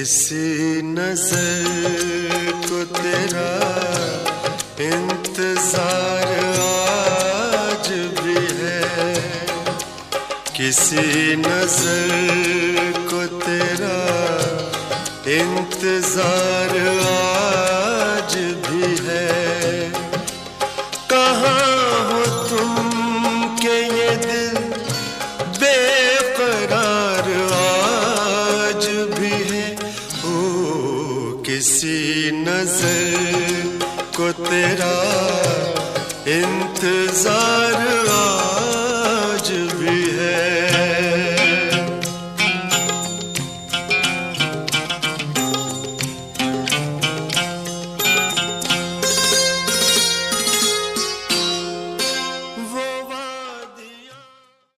किसी नजर को तेरा इंतजार आज भी है, किसी नजर को तेरा इंतजार आज भी है। कहाँ हो तुम के ये दिल बेकरार आज भी है। ओ किसी नजर को तेरा इंतजार